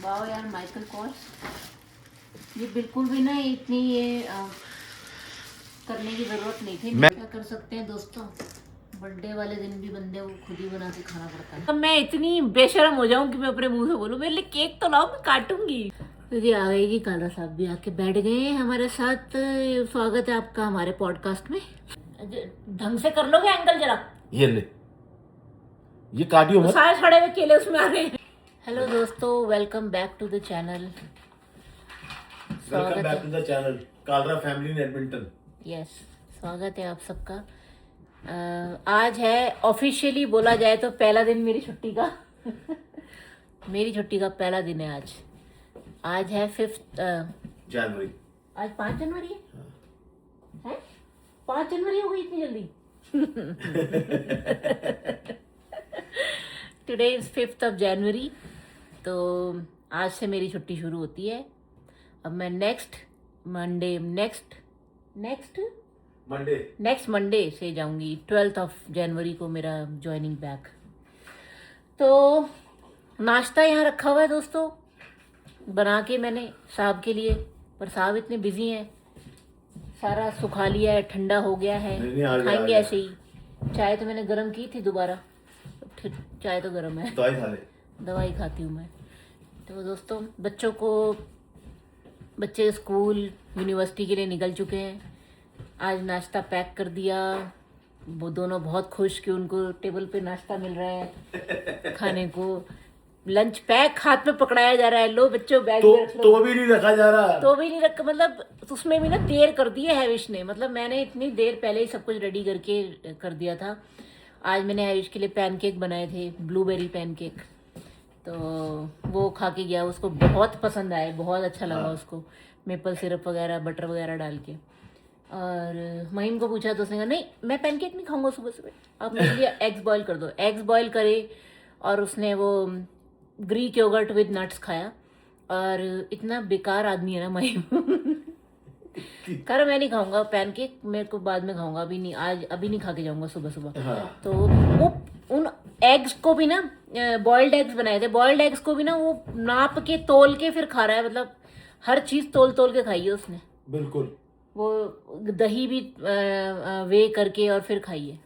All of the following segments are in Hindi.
वाह यार माइकल कॉर्स, ये बिल्कुल भी ना इतनी ये करने की जरूरत नहीं थी। क्या कर सकते हैं दोस्तों, बर्थडे वाले दिन भी बंदे को खुद ही बना के खाना पड़ता है। अब मैं इतनी बेशरम हो जाऊं कि मैं अपने मुंह से बोलूं मेरे लिए केक तो लाओ, मैं काटूंगी। तो जी आ गई जी, काला साहब भी आके बैठ गए हैं हमारे साथ। स्वागत है आपका हमारे पॉडकास्ट में। ढंग से कर लोगे एंगल जरा, ये ले, ये कार्डियो मत। सारे सड़े हुए केले उसमें आ रहे हैं। हेलो दोस्तों, welcome back to the channel. Welcome back to the channel Kalra family in Edmonton. Yes, स्वागत है आप सबका। आज है ऑफिशियली बोला जाए तो पहला दिन मेरी छुट्टी का मेरी छुट्टी का पहला दिन है आज। आज है 5 जनवरी। आज 5 जनवरी है? 5 जनवरी हो गई इतनी जल्दी? Today is 5th of January. तो आज से मेरी छुट्टी शुरू होती है। अब मैं नेक्स्ट मंडे से जाऊंगी। 12th ऑफ जनवरी को मेरा ज्वाइनिंग बैक। तो नाश्ता यहाँ रखा हुआ है दोस्तों, बना के मैंने साहब के लिए, पर साहब इतने बिजी हैं, सारा सुखा लिया है, ठंडा हो गया है, खाएंगे ऐसे ही। चाय तो मैंने गर्म की थी दोबारा, फिर चाय तो गर्म है, दवाई खाती हूँ मैं। तो दोस्तों बच्चे स्कूल यूनिवर्सिटी के लिए निकल चुके हैं। आज नाश्ता पैक कर दिया, वो दोनों बहुत खुश कि उनको टेबल पे नाश्ता मिल रहा है खाने को। लंच पैक हाथ में पकड़ाया जा रहा है, लो बच्चों बैग में रख लो। तो भी नहीं रखा जा रहा, तो भी नहीं रखा, मतलब उसमें भी ना देर कर दी है हैविश ने। मतलब मैंने इतनी देर पहले ही सब कुछ रेडी करके कर दिया था। आज मैंने हैविश के लिए पैनकेक बनाए थे, ब्लूबेरी पैनकेक। तो वो खा के गया, उसको बहुत पसंद आए, बहुत अच्छा लगा उसको, मेपल सिरप वगैरह बटर वगैरह डाल के। और महिम को पूछा तो उसने कहा नहीं मैं पैनकेक नहीं खाऊंगा सुबह सुबह, आप मेरे लिए एग्स बॉयल कर दो। एग्स बॉयल करे और उसने वो ग्रीक योगर्ट विद नट्स खाया। और इतना बेकार आदमी है ना महिम कर मैं नहीं खाऊंगा पैनकेक, मेरे को बाद में खाऊंगा, अभी नहीं, आज अभी नहीं खा के जाऊंगा सुबह सुबह। तो वो उन एग्स को भी ना, बॉइल्ड एग्स बनाए थे, बॉइल्ड एग्स को भी ना वो नाप के तोल के फिर खा रहा है। मतलब हर चीज तोल तोल के खाई है उसने, बिल्कुल। वो दही भी वे करके और फिर खाइए।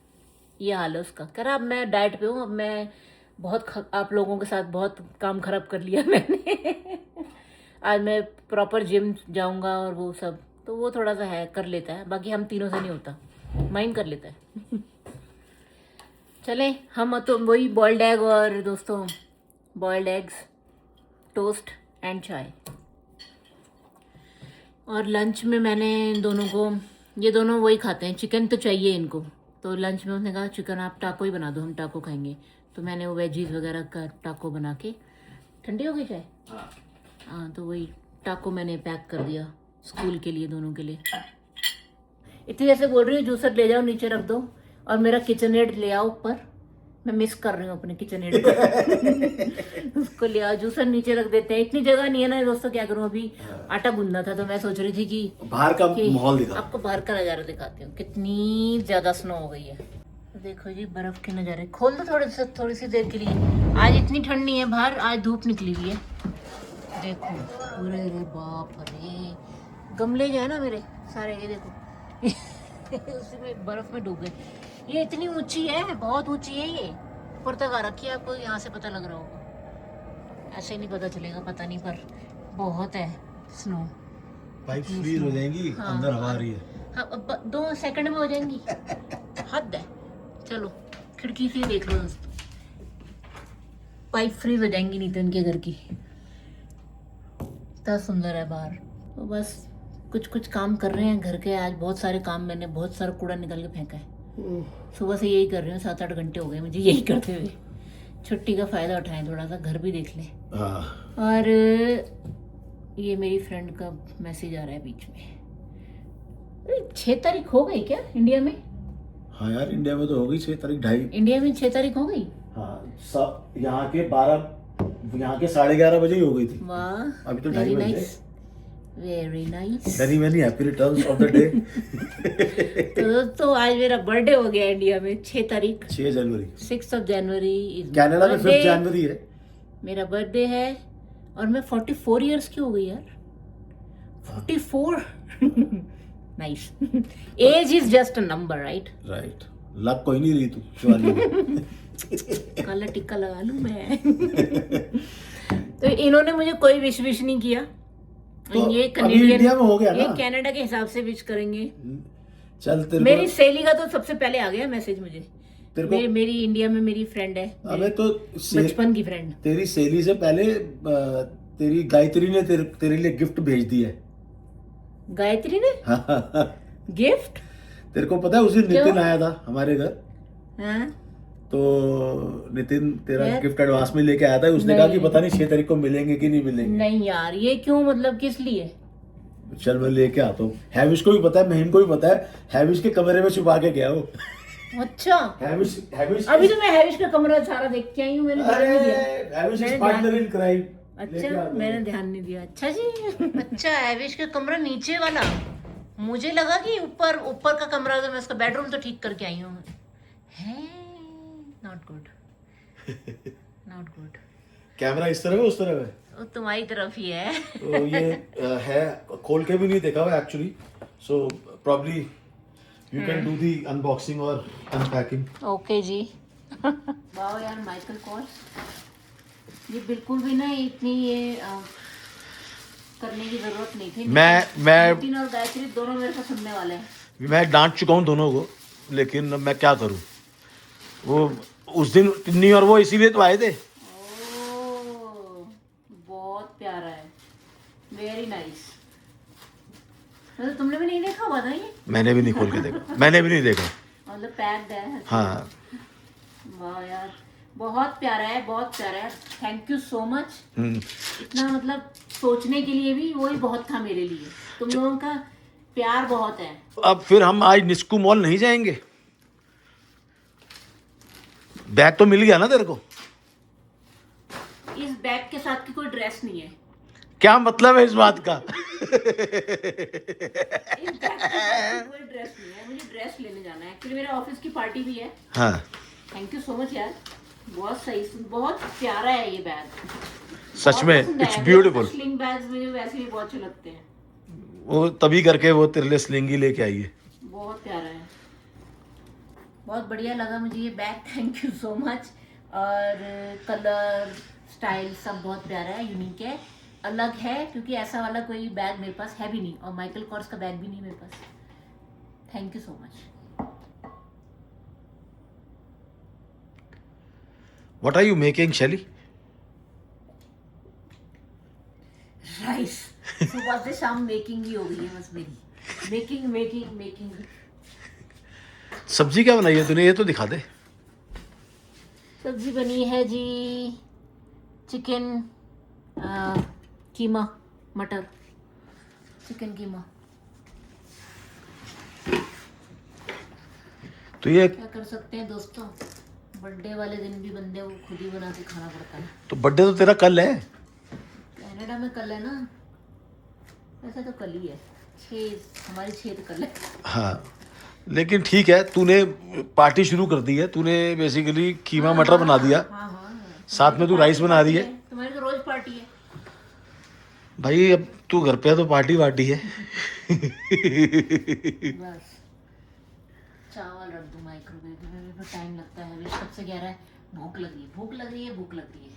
ये हाल है उसका। कह रहा अब मैं डाइट पे हूँ, अब मैं बहुत आप लोगों के साथ बहुत काम खराब कर लिया मैंने आज मैं प्रॉपर जिम जाऊंगा और वो सब, तो वो थोड़ा सा है कर लेता है, बाकी हम तीनों से नहीं होता, माइंड कर लेता है चले हम तो वही बॉइल्ड एग, और दोस्तों बॉइल्ड एग्स, टोस्ट एंड चाय। और लंच में मैंने दोनों को, ये दोनों वही खाते हैं, चिकन तो चाहिए इनको। तो लंच में उसने कहा चिकन आप टाको ही बना दो, हम टाको खाएंगे। तो मैंने वो वेजीज वगैरह का टाको बना के, ठंडी हो गई चाय, हाँ, तो वही टाको मैंने पैक कर दिया स्कूल के लिए, दोनों के लिए। इतनी जैसे बोल रही हूँ जूसर ले जाओ नीचे रख दो, और मेरा किचन एड ले आओ ऊपर, मैं मिस कर रही हूँ अपने किचन एड को उसको ले आओ, जूसर नीचे रख देते हैं। इतनी जगह नहीं है ना दोस्तों, क्या करूँ, अभी आटा गूंदना था तो मैं सोच रही थी कि बाहर का माहौल दिखा, आपको बाहर का नजारा दिखाती हूँ, कितनी ज्यादा स्नो हो गई है। देखो जी बर्फ के नज़ारे, खोल दो थोड़ी सी देर के लिए। आज इतनी ठंड नहीं है बाहर, आज धूप निकली हुई है। देखो अरे बाप रे, गमले जो है ना मेरे सारे, ये देखो उसी में बर्फ में डूब गए। ये इतनी ऊंची है, बहुत ऊंची है, ये ऊपर तक आ रखी है, आपको यहाँ से पता लग रहा होगा, ऐसे नहीं पता चलेगा पता नहीं, पर बहुत है स्नो। पाइप फ्रीज हो जाएंगी, हाँ, अंदर हवा आ रही है। हाँ 2 सेकंड में हो जाएंगी, हद है। चलो खिड़की से देख लो दोस्तों, पाइप फ्रीज हो जाएंगी नहीं तो इनके घर की। इतना सुंदर है बाहर। तो बस कुछ काम कर रहे हैं घर के। आज बहुत सारे काम, मैंने बहुत सारा कूड़ा निकाल के फेंका है, सुबह से यही कर रही हूँ, 7-8 घंटे हो गए मुझे यही करते हुए। छुट्टी का फायदा उठाएं, थोड़ा सा घर भी देख लें। और ये मेरी फ्रेंड का मैसेज आ रहा है बीच में। 6 तारीख हो गई क्या इंडिया में? हाँ यार, इंडिया में तो हो गई 6 तारीख, 2:30। इंडिया में 6 तारीख हो गई? हाँ, यहाँ के 12, यहाँ के 11:30 बजे ही हो गई थी। वाह, अभी तो वेरी 2:30 बजे। Nice, very nice. Very very happy returns of the day. तो दोस्तों आज मेरा बर्थडे हो गया इंडिया में, 6 तारीख, 6 जनवरी। 6th of January. कनाडा में 5 जनवरी है। मेरा बर्थडे है और मैं 44 इयर्स की हो गई यार, 44। Nice. Age is just a number, right? Right. लग कोई नहीं रही तू शिवाली में। काला टिक्का लगा लूं मैं। तो इन्होंने मुझे कोई विश नहीं किया। तो ये अभी इंडिया में हो गया ये ना। कनाडा के हिसाब से विश करेंगे। चल तेरे मेरी को सहेली का तो सबसे पहले आ गया मैसेज मुझे। तेरे को मेरी इंडिया में मेरी फ्रेंड है, अबे तो बचपन की फ्रेंड। तेरी सहेली से पहले तेरी गायत्री ने तेरे लिए गिफ्ट भेज दिया है। गायत्री ने गिफ्ट? तेरे को पता है उस दिन क्यों? नितिन आया था हमारे घर, हाँ? तो नितिन तेरा यार, गिफ्ट एडवांस में लेके आया था। उसने कहा कि नहीं। पता नहीं 6 तारीख को मिलेंगे कि नहीं मिलेंगे। नहीं यार, ये क्यों, मतलब किस लिए? चल मैं लेके आता हूँ। हैविश को भी पता है, महिम को भी पता है। हैविश के कमरे में छुपा के गया वो। अच्छा, हैविश अभी तो मैं हैविश का कमरा सारा देख के आई हूँ, मैंने ध्यान नहीं दिया। हैविश इज मैंने पार्टनर इन क्राइम। अच्छा, मैंने ध्यान नहीं दिया। अच्छा जी। अच्छा, हैविश का कमरा नीचे वाला, मुझे लगा कि ऊपर ऊपर का कमरा। तो मैं उसका बेडरूम तो ठीक करके आई हूँ। है not good, not good. Camera इस तरफ है उस तरफ है, वो तुम्हारी तरफ ही है। तो ये है, खोल के भी नहीं देखा हुआ actually, so probably you can do the unboxing और अनपैकिंग। ओके जी। वाह यार, माइकल कॉर्स, ये बिल्कुल भी ना इतनी ये करने की जरूरत नहीं थी। मैं नितिन और गायत्री दोनों मेरे को सुनने वाले हैं। मैं डांट चुका हूँ दोनों को, लेकिन मैं क्या करूँ। वो उस दिन टिन्नी और वो इसीलिए तो आए थे। ओह, बहुत प्यारा है, वेरी नाइस। मतलब तुमने भी नहीं देखा हुआ था ये? मैंने भी नहीं खोल के देखा, मैंने भी नहीं देखा। मतलब पैक्ड है। हाँ, वाह यार, बहुत प्यारा है, बहुत प्यारा है। Thank you so much. इतना मतलब सोचने के लिए भी वही बहुत था मेरे लिए। तुम लोगों का प्यार बहुत है। अब फिर हम आज निस्कू मॉल नहीं जाएंगे। बैग तो मिल गया ना तेरे को? इस बैग के साथ की कोई ड्रेस नहीं है। क्या मतलब है इस बात का? इस बैग के साथ कोई ड्रेस नहीं है। मुझे ड्रेस लेने जाना है, एक्चुअली मेरे ऑफिस की पार्टी भी है। हाँ, थैंक यू सो मच यार, बहुत सही, बहुत प्यारा है ये बैग। सच में इट्स ब्यूटीफुल। स्लिंग बैग्स मुझे वैसे भी बहुत अच्छे लगते हैं। वो तभी करके वो तेरे लिए स्लिंगी लेके आई है। बहुत प्यारा है, बहुत बढ़िया लगा मुझे ये bag. Thank you so much. और कलर स्टाइल सब बहुत प्यारा है, यूनिक है, अलग है, क्योंकि ऐसा वाला कोई बैग मेरे पास है भी नहीं, और माइकल कॉर्स का बैग भी नहीं मेरे पास। Thank you so much. What are you making, Shelly? Rice. सुबह से शाम मेकिंग ही हो गई है बस मेरी, मेकिंग मेकिंग मेकिंग। सब्जी क्या बनाई है तूने, ये तो दिखा दे। सब्जी बनी है जी चिकन कीमा, मटर चिकन कीमा। तो ये क्या कर सकते हैं दोस्तों, बर्थडे वाले दिन भी बंदे को खुद ही बना के खाना पड़ता है। तो बर्थडे तो तेरा कल है। कनाडा में कल है ना, वैसे तो कल ही है। 6 हमारी 6 तो कल है। हाँ, लेकिन ठीक है, तूने पार्टी शुरू कर दी है। तूने बेसिकली कीमा मटर बना दिया, हाँ हाँ, साथ में तू राइस बना रही है। तुम्हारी तो रोज पार्टी है भाई, अब तू घर पे है तो पार्टी वार्टी है। बस। चावल रख दूं माइक्रोवेव में, भी टाइम लगता है। कब से कह रहा है भूख लग रही है, भूख लग रही है, भूख लग रही है।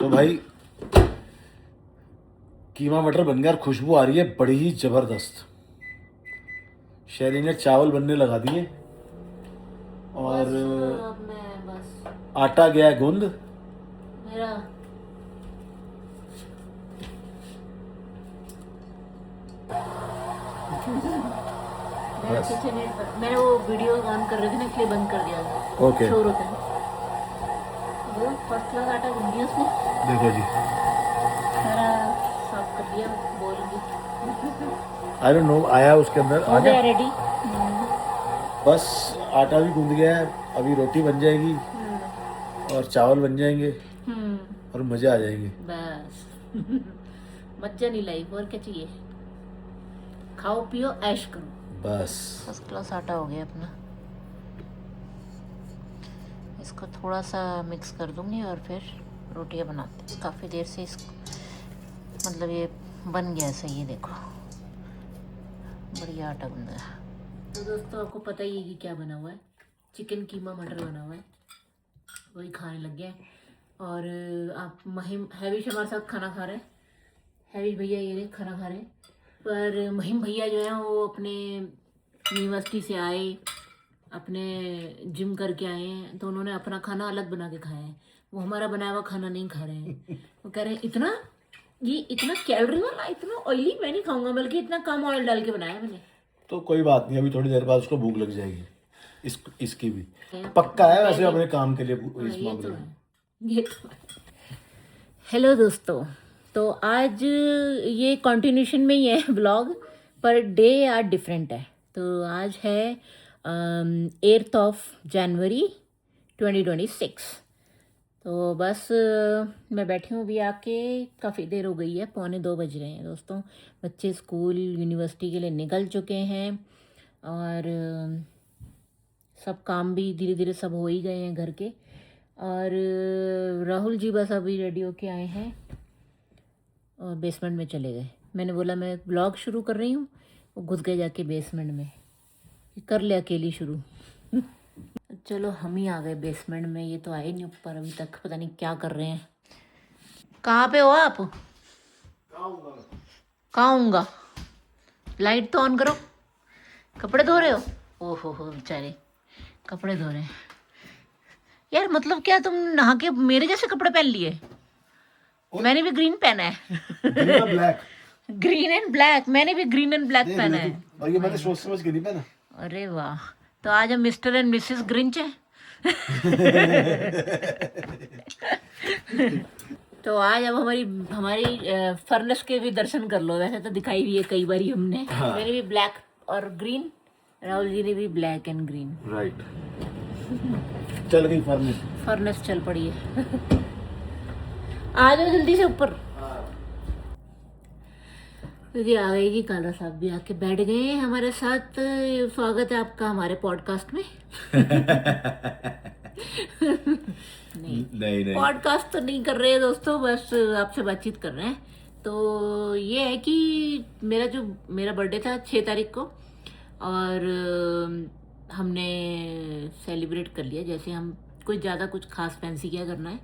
तो भाई कीमा मटर बन गया और खुशबू आ रही है बड़ी ही जबरदस्त। शैली ने चावल बनने लगा दिए और अब मैं बस आटा गया है गूंद। मेरा मैंने वो वीडियो ऑन कर रही थी ना, इसलिए बंद कर दिया था। ओके, शोर होता है। वो फर्स्ट क्लास आटा गूंद दिया उसने, देखो जी। सारा साफ कर दिया बोल भी। आई डोंट नो, आया उसके अंदर आ हो गया गया। रेडी। बस आटा भी गूंद गया है, अभी रोटी बन जाएगी और चावल बन जाएंगे और मजे आ जाएंगे। बस। मजा नहीं लाइफ, और क्या चाहिए। खाओ पियो ऐश करो, बस। फर्स्ट क्लास आटा हो गया अपना। इसको थोड़ा सा मिक्स कर दूंगी और फिर रोटियां बनाते हैं। काफ़ी देर से मतलब ये बन गया सही, ये देखो बढ़िया आटा गूंदा है। तो दोस्तों आपको पता ही है कि क्या बना हुआ है, चिकन कीमा मटर बना हुआ है, वही खाने लग गया है। और आप महिम हैविश हमारे साथ खाना खा रहे हैं, हैविश भैया ये खाना खा रहे हैं। पर महिम भैया जो है वो अपने यूनिवर्सिटी से आए, अपने जिम करके आए हैं, तो उन्होंने अपना खाना अलग बना के खाया है, वो हमारा बनाया हुआ खाना नहीं खा रहे हैं। वो कह रहे हैं इतना कैलोरी वाला, इतना ऑयली मैं नहीं खाऊंगा, बल्कि इतना कम ऑयल डाल के बनाया मैंने। तो कोई बात नहीं, अभी थोड़ी देर बाद उसको भूख लग जाएगी। इसकी भी पक्का है वैसे अपने काम के लिए इस मामले में। ये तो हेलो दोस्तों, तो आज ये कंटिन्यूशन में ही है ब्लॉग, पर डे आज डिफरेंट है। तो आज है 8th of January 2026। तो बस मैं बैठी हूँ अभी आके, काफ़ी देर हो गई है, 1:45 बज रहे हैं दोस्तों। बच्चे स्कूल यूनिवर्सिटी के लिए निकल चुके हैं और सब काम भी धीरे धीरे सब हो ही गए हैं घर के। और राहुल जी बस अभी रेडी होके आए हैं और बेसमेंट में चले गए। मैंने बोला मैं ब्लॉग शुरू कर रही हूँ, वो घुस गए जाके बेसमेंट में, कर ले अकेली शुरू। चलो हम ही आ गए बेसमेंट में, ये तो आए नहीं ऊपर अभी तक, पता नहीं क्या कर रहे हैं। कहाँ पे हो आप? कहाँ होऊंगा? लाइट तो ऑन करो। कपड़े धो रहे हो? ओहो हो बेचारे कपड़े धो रहे हैं यार। मतलब क्या तुम नहा के मेरे जैसे कपड़े पहन लिए? मैंने भी ग्रीन पहना है। ब्लैक, ग्रीन एंड ब्लैक, मैंने भी ग्रीन एंड ब्लैक पहना है। और ये मैंने सोच समझ के नहीं पहना। अरे वाह, तो आज हम मिस्टर एंड मिसेस ग्रिंच हैं। तो आज अब हमारी फर्नेस के भी दर्शन कर लो। वैसे तो दिखाई भी है कई बार हमने। हाँ। मैंने भी ब्लैक और ग्रीन, राहुल जी ने भी ब्लैक एंड ग्रीन। राइट। चल गई फर्नेस चल पड़ी है। आ जाओ जल्दी से ऊपर। तो जी आ गए जी, काला साहब भी आके बैठ गए हैं हमारे साथ। स्वागत है आपका हमारे पॉडकास्ट में। नहीं पॉडकास्ट तो नहीं कर रहे हैं दोस्तों, बस आपसे बातचीत कर रहे हैं। तो ये है कि मेरा बर्थडे था 6 तारीख को, और हमने सेलिब्रेट कर लिया। जैसे हम ज़्यादा कुछ खास फैंसी क्या करना है,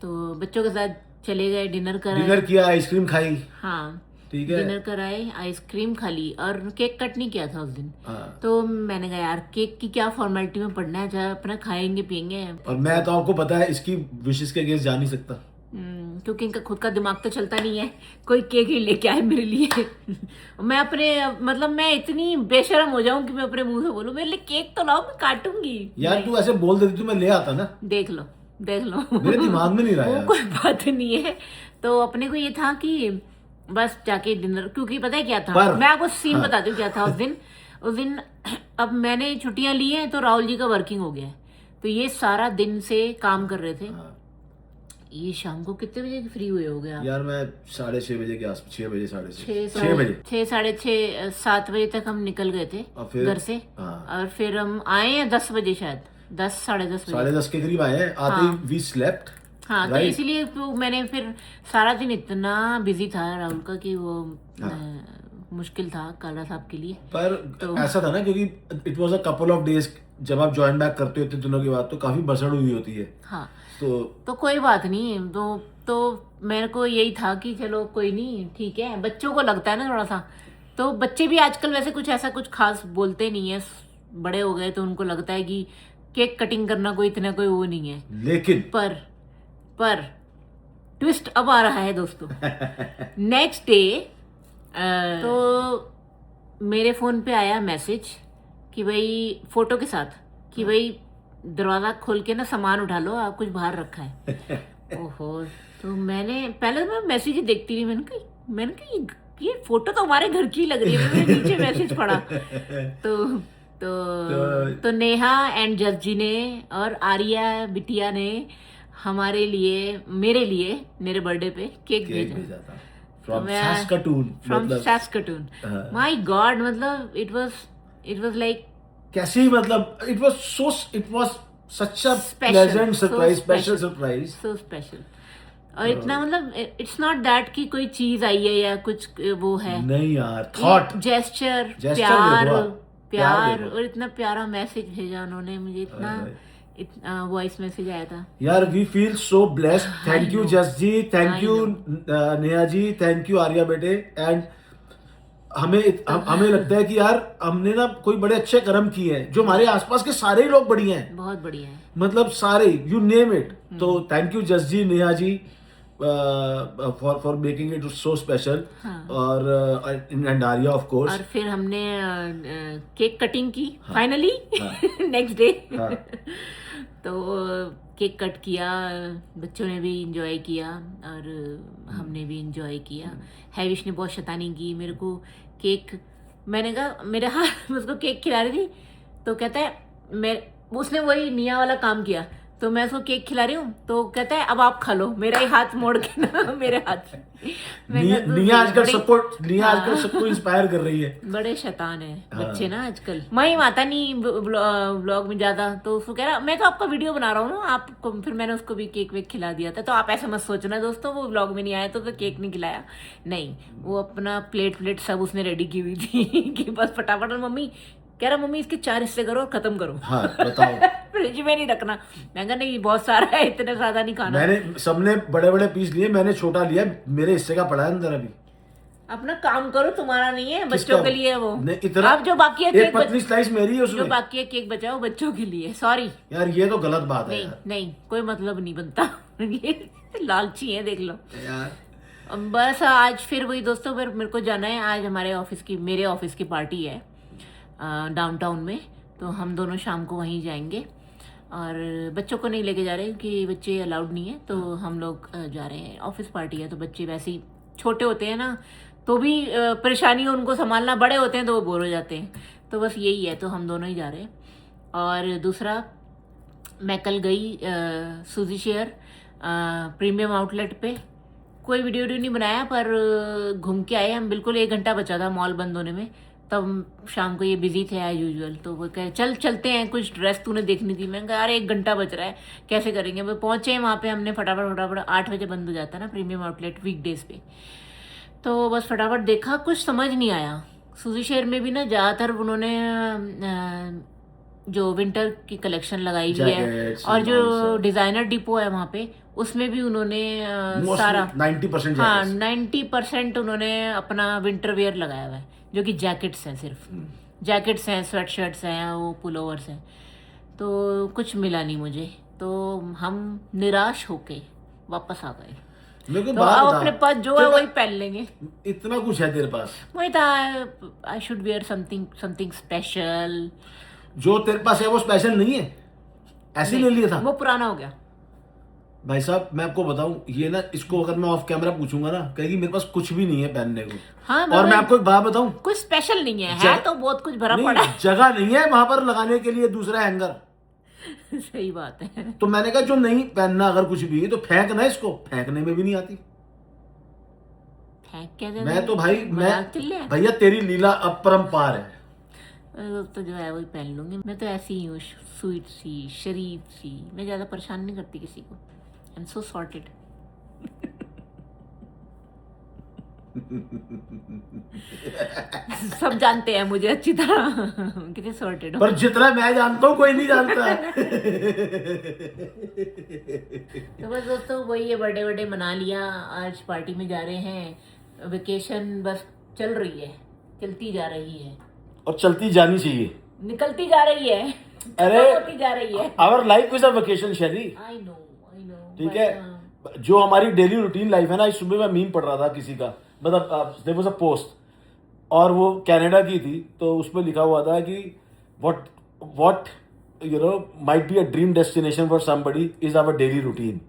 तो बच्चों के साथ चले गए, डिनर किया, आइसक्रीम खाई। हाँ ठीक है, डिनर कराए, आइसक्रीम खा ली, और केक कट नहीं किया था उस दिन। तो मैंने कहा यार केक की क्या फॉर्मेलिटी में पड़ना है, जहाँ अपना खाएंगे पियेंगे। और मैं तो आपको पता है इसकी विशेष के अगेंस्ट जा नहीं सकता, क्योंकि इनका खुद का दिमाग तो चलता नहीं है। कोई केक ही लेके आए मेरे लिए। मैं अपने मतलब मैं इतनी बेशरम हो जाऊं कि मैं अपने मुंह से बोलूं मेरे लिए केक तो लाओ, मैं काटूंगी। यार तू ऐसे बोल देती तो मैं ले आता ना। देख लो मेरे दिमाग में नहीं रहा यार। कोई बात नहीं है। तो अपने को ये था कि बस जाके डिनर, क्योंकि पता है क्या था, मैं आपको सीन बताती हूँ क्या था उस दिन। अब मैंने छुट्टियां ली हैं, तो राहुल जी का वर्किंग हो गया है, तो ये सारा दिन से काम कर रहे थे। ये शाम को कितने बजे फ्री हुए हो गए आप? यार मैं 6:30 बजे के आसपास, 6 बजे 6:30 6, 7 बजे तक हम निकल गए थे घर से। और फिर हम आए हैं 10 बजे, शायद 10, 10:30 बजे, 10:30 के करीब आए हैं। आते ही वी स्लेप्ट। हाँ तो इसीलिए तो मैंने फिर सारा दिन इतना बिजी था राहुल का कि वो मुश्किल था काला साहब के लिए। पर तो ऐसा था ना, क्योंकि it was a couple of days, जब आप ज्वाइन बैक करते हो इतने दिनों के बाद तो काफी बसड़ हुई होती है। हाँ तो कोई बात नहीं। तो मेरे को यही था कि चलो कोई नहीं, ठीक है। बच्चों को लगता है ना थोड़ा सा, तो बच्चे भी आजकल वैसे कुछ ऐसा कुछ खास बोलते नहीं है, बड़े हो गए, तो उनको लगता है कि केक कटिंग करना कोई इतना कोई वो नहीं है। लेकिन पर ट्विस्ट अब आ रहा है दोस्तों। नेक्स्ट डे तो मेरे फोन पे आया मैसेज कि भाई फोटो के साथ कि भाई दरवाजा खोल के ना सामान उठा लो, आप कुछ बाहर रखा है। ओहो, तो मैंने पहले तो मैं मैसेज ही देखती रही। मैंने कहा ये फोटो तो हमारे घर की लग रही है। मैंने नीचे मैसेज पढ़ा तो नेहा एंड जज जी ने और आर्या बिटिया ने हमारे लिए मेरे बर्थडे पे केक भेजा था फ्रॉम सैस्कटून। माय गॉड, मतलब इट वाज लाइक कैसे, मतलब it was such a pleasant surprise, special surprise, so special. और इतना मतलब इट्स नॉट दैट कि कोई चीज आई है या कुछ वो है, नहीं यार, थॉट, जेस्चर, Gesture प्यार, देखो आप, प्यार प्यार देखो। और इतना प्यारा मैसेज भेजा उन्होंने मुझे, इतना वॉइस मैसेज आया था। यार we feel so blessed. Thank you know. Jas जी, thank I you know. Neha जी, थैंक यू आर्या बेटे। एंड हमें लगता है कि यार हमने ना कोई बड़े अच्छे कर्म किए हैं, जो हमारे आसपास के सारे ही लोग बढ़िया हैं, बहुत बढ़िया है। मतलब सारे, यू नेम इट। तो थैंक यू जस जी, नेहा जी, for making it so special. और एंड आर्या ऑफ कोर्स। और फिर हमने केक कटिंग की फाइनली नेक्स्ट डे। तो केक कट किया, बच्चों ने भी इंजॉय किया और हमने भी इंजॉय किया। हैविश ने बहुत शैतानी की मेरे को केक, मैंने कहा मेरे हाथ उसको केक खिला रही थी तो कहता है मैं, उसने वही निया वाला काम किया, तो मैं उसको केक खिला रही हूँ तो कहता है अब आप खा लो, मेरा ही हाथ मोड़ के ना मेरे हाथ में। निया आजकल सबको इंस्पायर कर रही है। बड़े शैतान है बच्चे ना आजकल। मैं आता नहीं ब्लॉग में ज्यादा, तो उसको कह रहा मैं तो आपका वीडियो बना रहा हूँ ना आपको, फिर मैंने उसको भी केक वेक खिला दिया था। तो आप ऐसा मत सोचना दोस्तों, वो ब्लॉग में नहीं आया तो केक नहीं खिलाया, नहीं, वो अपना प्लेट सब उसने रेडी की हुई थी कि बस फटाफट। मम्मी कह रहा मम्मी इसके 4 हिस्से करो और खत्म करो। हाँ बताओ। फ्रिज में नहीं रखना। मैं कहा नहीं बहुत सारा है, इतने ज्यादा नहीं खाना। मैंने सबने बड़े बड़े पीस लिए, मैंने छोटा लिया, मेरे हिस्से का पड़ा है अंदर अभी। अपना काम करो, तुम्हारा नहीं है, बच्चों के लिए है वो। इतना अब जो बाकी है एक पतली स्लाइस मेरी है उसमें, जो बाकी है केक बचा वो बच्चों के लिए। सॉरी यार ये तो गलत बात है नहीं यार। नहीं कोई मतलब नहीं बनता ये लालची है, देख लो यार। बस आज फिर वही दोस्तों, फिर मेरे को जाना है आज मेरे ऑफिस की पार्टी है डाउनटाउन में, तो हम दोनों शाम को वहीं जाएंगे। और बच्चों को नहीं लेके जा रहे क्योंकि बच्चे अलाउड नहीं है, तो हम लोग जा रहे हैं। ऑफिस पार्टी है तो बच्चे वैसे ही छोटे होते हैं ना, तो भी परेशानी है उनको संभालना, बड़े होते हैं तो वो बोर हो जाते हैं, तो बस यही है, तो हम दोनों ही जा रहे हैं। और दूसरा, मैं कल गई सुजी शेयर प्रीमियम आउटलेट पे, कोई वीडियो नहीं बनाया पर घूम के आए हम। बिल्कुल 1 घंटा बचा था मॉल बंद होने में, तब शाम को ये बिजी थे एज यूजुअल, तो वो कहे चलते हैं, कुछ ड्रेस तूने देखनी थी। मैंने कहा अरे 1 घंटा बच रहा है कैसे करेंगे। वो पहुंचे वहाँ पे, हमने फटाफट 8 बजे बंद हो जाता है ना प्रीमियम आउटलेट वीकडेज पे, तो बस फटाफट देखा, कुछ समझ नहीं आया। सुजी शेयर में भी ना ज़्यादातर उन्होंने जो विंटर की कलेक्शन लगाई हुई है, और जो डिज़ाइनर डिपो है वहाँ पे उसमें भी उन्होंने सारा 90%, हाँ 90% उन्होंने अपना विंटर वेयर लगाया हुआ है, जो कि जैकेट्स हैं, सिर्फ जैकेट्स हैं, स्वेट शर्ट्स हैं, वो पुलोवर्स हैं। तो कुछ मिला नहीं मुझे, तो हम निराश होके वापस आ गए। तो अब अपने पास जो है वही पहन लेंगे। इतना कुछ है तेरे पास? वही था, I should wear something special. जो तेरे पास है वो स्पेशल नहीं है, ऐसे ले लिया था, वो पुराना हो गया। भाई साहब मैं आपको बताऊं, ये ना, इसको अगर मैं ऑफ कैमरा पूछूंगा ना, कहेगी मेरे पास कुछ भी नहीं है पहनने को। हाँ, और मैं आपको एक बात बताऊं, कुछ स्पेशल नहीं है तो बहुत कुछ भरा पड़ा है। जगह नहीं है वहां पर लगाने के लिए दूसरा हैंगर। सही बात है। तो मैंने कहा जो नहीं पहनना अगर कुछ भी तो फेंकना, इसको फेंकने में भी नहीं आती। फेंक कैसे? मैं तो भाई भैया तेरी लीला अपरंपार है। तो जो है वही पहन लूंगी। मैं तो ऐसी ही हूँ, स्वीट सी, शरीफ सी, मैं ज्यादा परेशान नहीं करती किसी को। I am so sorted. सब जानते हैं मुझे अच्छी तरह कितने सॉर्टेड पर जितना मैं जानता हूँ कोई नहीं जानता। तो बस दोस्तों वही है, बर्थडे मना लिया, आज पार्टी में जा रहे हैं। वेकेशन बस चल रही है, चलती जा रही है और चलती जानी चाहिए, निकलती जा रही है, अरे होती जा रही है। Our life is a vacation शरी। आई नो ठीक है, जो हमारी डेली रूटीन लाइफ है ना, इस सुबह मैं मीम पढ़ रहा था किसी का, मतलब देयर वाज अ पोस्ट, और वो कनाडा की थी, तो उसमें लिखा हुआ था कि what you know might be a dream destination for somebody is our daily routine,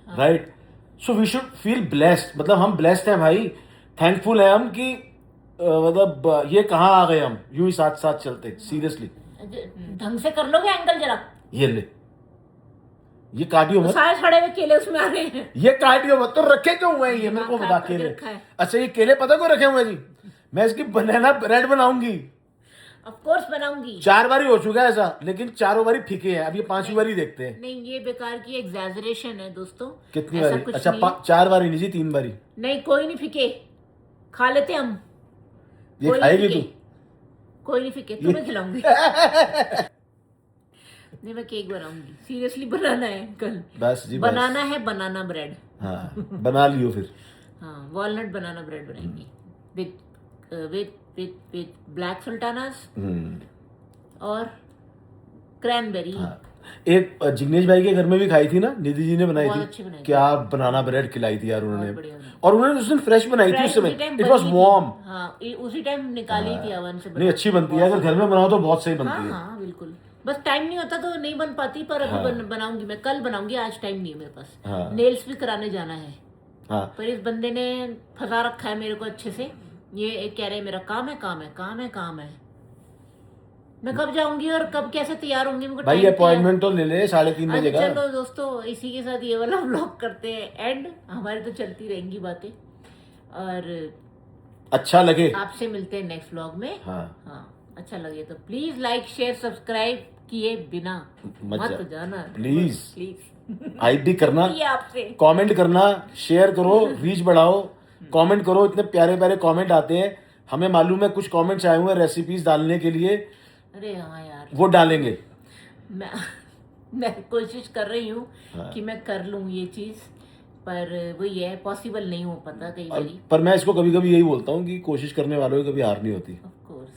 right? So we should feel blessed, मतलब हम ब्लेस्ड हैं भाई, थैंकफुल है हम कि मतलब ये कहाँ आ गए हम, यूं ही साथ साथ चलते। सीरियसली ढंग से कर लोगे एंगल जरा, ये ले, ये काटियो मत, सारे सड़े हुए केले उसमें आ रहे हैं, ये काटियो मत। तो रखे क्यों हुए हैं ये, मेरे को बता। केले, अच्छा ये केले पता क्यों रखे हुए हैं जी? मैं इसकी बनाना ब्रेड बनाऊंगी। ऑफ कोर्स बनाऊंगी। 4 बार ही हो चुका है ऐसा, लेकिन चारों बारी फीके हैं। अब ये 5वीं बारी देखते हैं नहीं, ये बेकार की एग्जैजरेशन है दोस्तों। कितनी ऐसा बारी। कुछ अच्छा नहीं है। 4 बारी नहीं जी, 3 बारी। नहीं, कोई नहीं फीके, खा लेते हम। ये कोई खाएगी नहीं तू? फीके, कोई नहीं फीके, तुम्हें खिलाऊंगी। नहीं, मैं केक बनाऊंगी, सीरियसली बनाना है कल। बस जी, बनाना है बनाना ब्रेड। हाँ बना लियो फिर। हाँ, वॉलनट बनाना ब्रेड बनाएंगे with with with with black sultanas और क्रैनबेरी। हाँ। एक जिग्नेश भाई के घर में भी खाई थी ना, निधि जी ने बनाई बहुत थी। अच्छी बनाई थी। क्या बनाना ब्रेड खिलाई थी यार बहुत उन्होंने। बढ़िया बनी। और उन्होंने उस दिन फ्रेश बनाई थी, उस समय इट वाज वार्म। हाँ, उसी टाइम निकाली थी ओवन से। नहीं अच्छी बनती है, अगर घर में बनाओ तो बहुत सही हाँ बनती है। हाँ बिल्कुल, बस टाइम नहीं होता तो नहीं बन पाती, पर अभी बनाऊंगी मैं, कल बनाऊंगी, आज टाइम नहीं है मेरे पास। हाँ। नेल्स भी कराने जाना है, हाँ पर इस बंदे ने फंसा रखा है मेरे को अच्छे से। ये कह रहे मेरा काम है, काम है, काम है, काम है। मैं कब जाऊंगी और कब कैसे तैयार होंगी, मेरे को भाई time अपॉइंटमेंट तो ले ले 3:30 बजे अच्छा का। चलो दोस्तों, इसी के साथ ये वाला व्लॉग करते हैं एंड। हमारी तो चलती रहेंगी बातें, और अच्छा लगे। आपसे मिलते हैं नेक्स्ट व्लॉग में। हाँ हाँ, अच्छा लगे तो प्लीज लाइक शेयर सब्सक्राइब किए बिना मत जाना प्लीज। प्लीज। आईडी करना, ये आपसे कमेंट करना, शेयर करो, रीच बढ़ाओ, कमेंट करो। इतने प्यारे प्यारे कमेंट आते हैं, हमें मालूम है कुछ कमेंट्स आए हुए हैं रेसिपीज डालने के लिए, अरे हाँ यार, वो डालेंगे। मैं कोशिश कर रही हूँ कि मैं कर लूँ ये चीज, पर वो ये है पॉसिबल नहीं हो पाता कई बारी। पर मैं इसको कभी कभी यही बोलता हूँ कि कोशिश करने वालों की कभी हार नहीं होती। ऑफ कोर्स,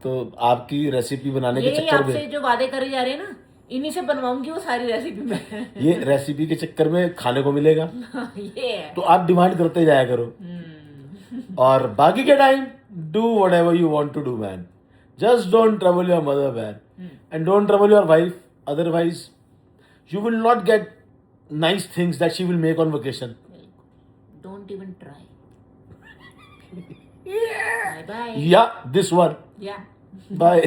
तो आपकी रेसिपी बनाने के यही चक्कर आपसे में, जो वादे करे जा रहे हैं ना, इन्हीं से बनवाऊंगी वो सारी रेसिपी में। ये रेसिपी के चक्कर में खाने को मिलेगा, ये है। तो आप डिमांड करते जाया करो। और बाकी के time do whatever you want to do man, just don't trouble your mother man, and don't trouble your wife, otherwise you will not get nice things that she will make on vacation. Don't even try. Bye bye. Yeah, this one. Yeah. Bye.